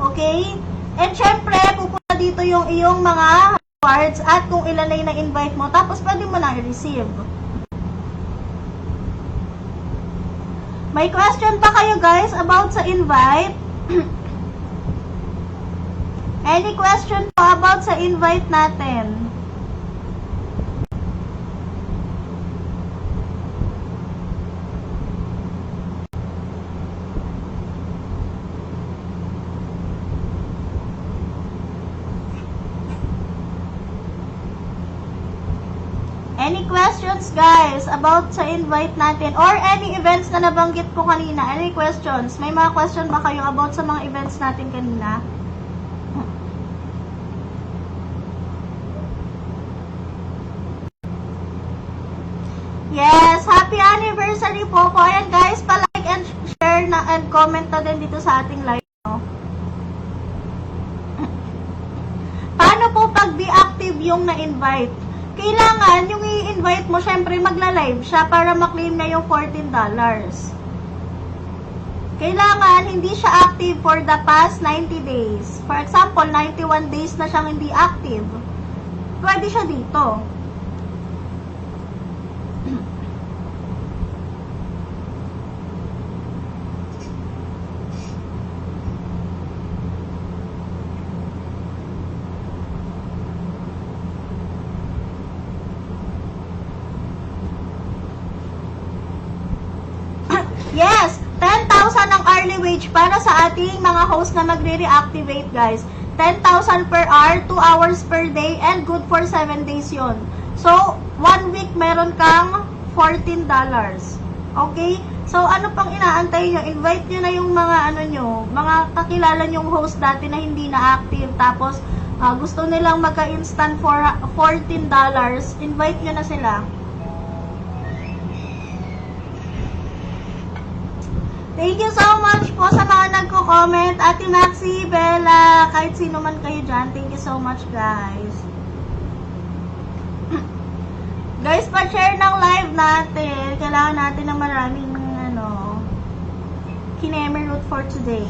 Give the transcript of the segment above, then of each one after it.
Okay? And syempre, pupunta dito yung iyong mga rewards at kung ilan na yung na-invite mo, tapos pwede mo na i-receive. May question pa kayo guys about sa invite? Any question pa about sa invite natin? Any questions guys about sa invite natin or any events na nabanggit ko kanina? Any questions? May mga question ba kayo about sa mga events natin kanina? Yes, happy anniversary po po. Ayan guys, pa-like and share na and comment na din dito sa ating live. No? Paano po pag deactive yung na-invite? Kailangan yung i-invite mo, syempre magla-live siya para maklaim na yung $14. Kailangan hindi siya active for the past 90 days. For example, 91 days na siyang hindi active. Pwede siya dito. Yes, 10,000 ang early wage para sa ating mga host na magre-reactivate guys. 10,000 per hour, 2 hours per day, and good for 7 days yon. So, 1 week meron kang $14. Okay? So, ano pang inaantay nyo? Invite nyo na yung mga mga kakilala nyong host dati na hindi na active. Tapos, gusto nilang magka-instant for $14. Invite nyo na sila. Thank you so much po sa mga nagko-comment. Ate Maxi, Bella, kahit sino man kayo dyan. Thank you so much, guys. Guys, pa-share ng live natin. Kailangan natin ng maraming, kinemerut for today.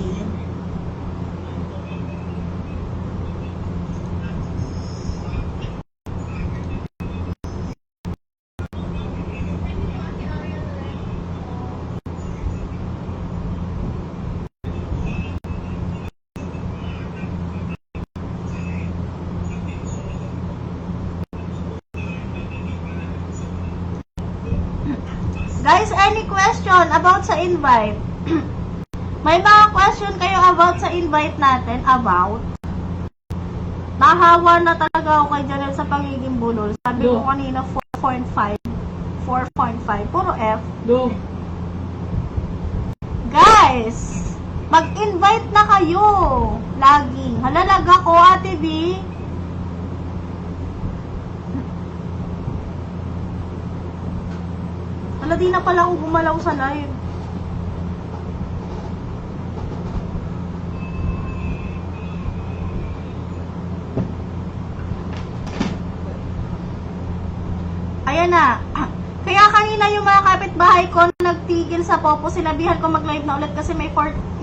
Guys, any question about sa invite? May mga question kayo about sa invite natin? About? Nahawa na talaga ako kay Janelle sa pagiging bulol. Sabi ko kanina 4.5. 4.5. Puro F. Do. Guys, mag-invite na kayo. Lagi. Halalaga ko, Ate B. Wala, di na pala ako gumalaw sa live. Ayan na. Kaya kanina yung mga kapitbahay ko na nagtigil sa Popo, sinabihan ko mag-live na ulit kasi may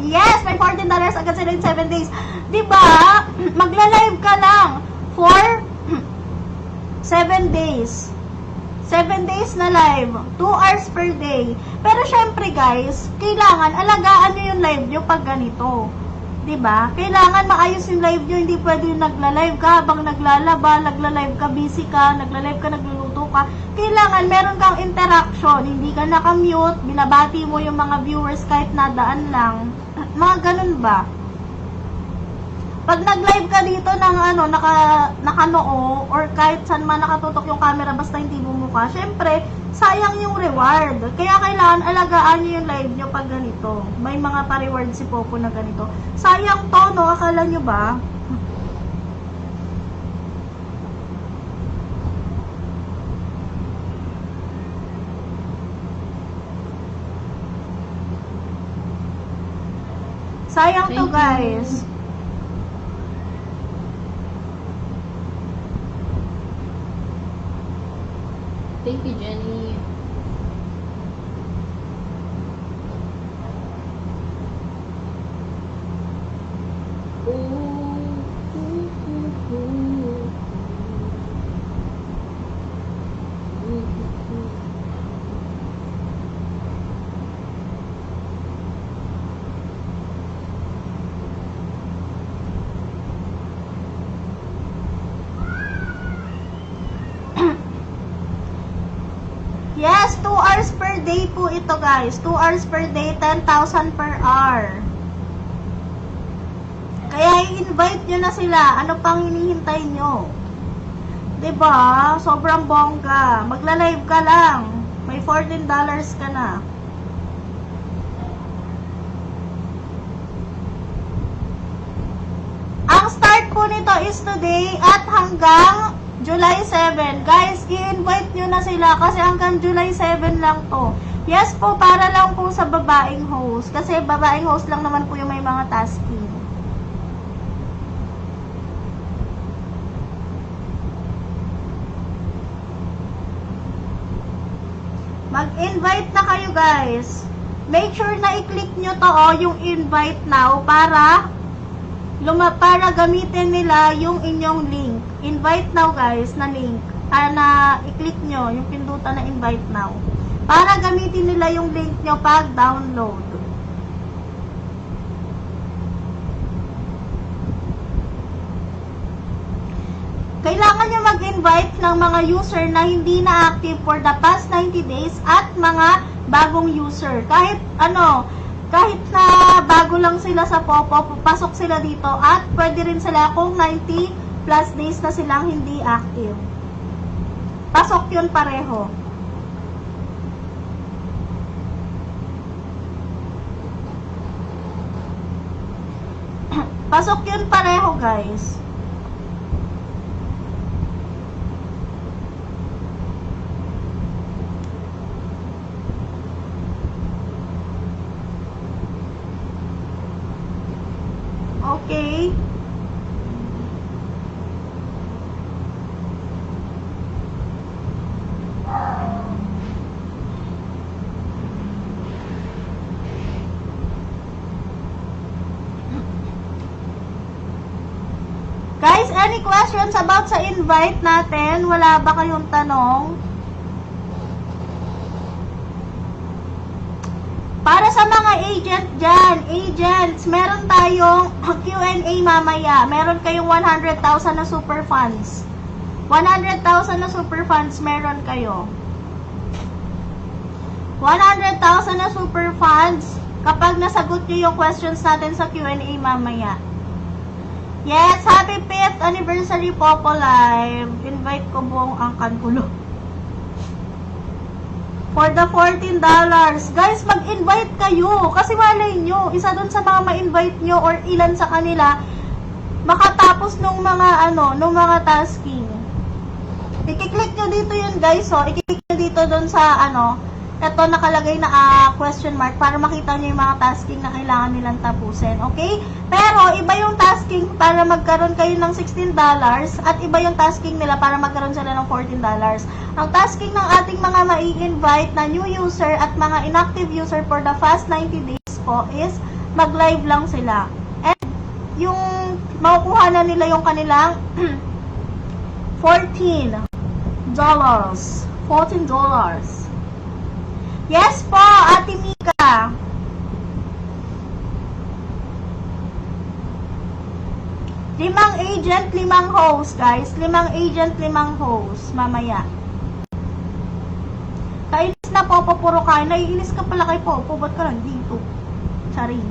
Yes, may $14 agad sila in 7 days. Diba? Magla-live ka lang for 7 days. 7 days na live, 2 hours per day. Pero syempre guys, kailangan alagaan nyo yung live nyo pag ganito. Diba? Kailangan maayos yung live nyo, hindi pwede yung nagla-live ka habang naglalaba, nagla-live ka, busy ka, nagla-live ka, nagluluto ka. Kailangan meron kang interaction, hindi ka naka-mute, binabati mo yung mga viewers kahit nadaan lang. Mga ganun ba? Pag nag-live ka dito ng naka-noo or kahit saan man nakatutok yung camera basta hindi bumuka, syempre, sayang yung reward. Kaya kailangan alagaan nyo yung live nyo pag ganito. May mga pa-reward si Popo na ganito. Sayang to, no? Akala nyo ba? Sayang to, guys. Thank you, Jenny. day po ito guys. 2 hours per day, 10,000 per hour. Kaya i-invite nyo na sila. Ano pang hinihintay nyo? Diba? Sobrang bongga. Magla-live ka lang. May $14 ka na. Ang start po nito is today at hanggang July 7. Guys, i-invite nyo na sila kasi hanggang July 7 lang to. Yes po, para lang po sa babaeng host. Kasi babaeng host lang naman po yung may mga tasking. Mag-invite na kayo guys. Make sure na i-click nyo to yung invite now para gamitin nila yung inyong link. Invite now guys na link. Na i-click nyo yung pindutan na invite now. Para gamitin nila yung link nyo pag download. Kailangan nyo mag-invite ng mga user na hindi na active for the past 90 days at mga bagong user. Kahit na bago lang sila sa Popo, pasok sila dito at pwede rin sila kung 90 plus days na silang hindi active. Pasok yun pareho. Pasok yun pareho guys. Okay. Guys, any questions about sa invite natin? Wala ba kayong tanong? Para sa mga agent dyan, agents, meron tayong Q&A mamaya. Meron kayong 100,000 na super funds. 100,000 na super funds meron kayo. 100,000 na super funds kapag nasagot nyo yung questions natin sa Q&A mamaya. Yes, happy 5th anniversary Popo Live. Invite ko buong angkan kulo. For the $14. Guys, mag-invite kayo. Kasi malay nyo, isa dun sa mga ma-invite nyo or ilan sa kanila, makatapos nung mga tasking. I-click nyo dito yun guys, i-click nyo dito dun sa eto nakalagay na question mark para makita nyo yung mga tasking na kailangan nilang tapusin. Okay? Pero, iba yung tasking para magkaroon kayo ng $16 at iba yung tasking nila para magkaroon sila ng $14. Ang tasking ng ating mga mai-invite na new user at mga inactive user for the past 90 days po is mag-live lang sila. And yung makukuha na nila yung kanilang $14. Yes po, Ate Mika. Limang agent, 5 host, guys. 5 agent, 5 host. Mamaya. Kainis na Popo, puro kain. Naiinis ka pala kay Popo. Ba't ka nandito? Charing.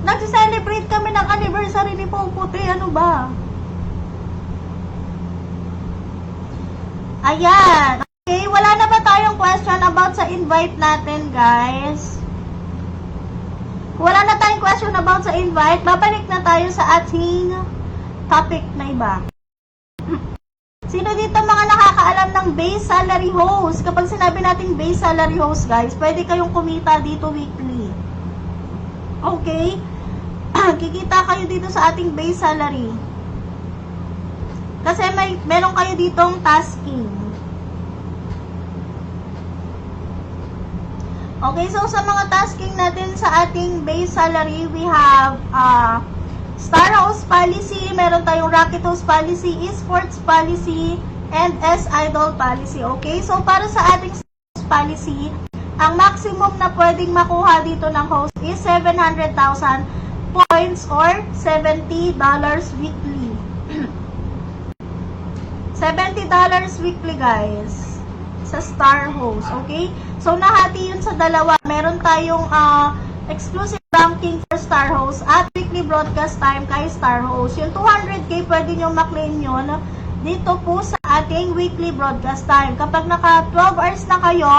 Nag-celebrate kami ng anniversary ni Popo. Ano ba? Ayan. Okay, wala na ba tayong question about sa invite natin, guys? Wala na tayong question about sa invite. Babalik na tayo sa ating topic na iba. Sino dito mga nakakaalam ng base salary host? Kapag sinabi natin base salary host, guys, pwede kayong kumita dito weekly. Okay? Kikita kayo dito sa ating base salary. Kasi meron kayo ditong tasking. Okay, so sa mga tasking natin sa ating base salary, we have Star Host Policy, meron tayong Rocket Host Policy, Esports Policy, and S-Idol Policy. Okay, so para sa ating host policy, ang maximum na pwedeng makuha dito ng host is 700,000 points or $70 weekly. $70 weekly, guys. Sa Star Host, okay? So, nahati yun sa dalawa. Meron tayong exclusive ranking for Star Host at weekly broadcast time kay Star Host. Yung 200k, pwede nyo maklaim yun dito po sa ating weekly broadcast time. Kapag naka 12 hours na kayo,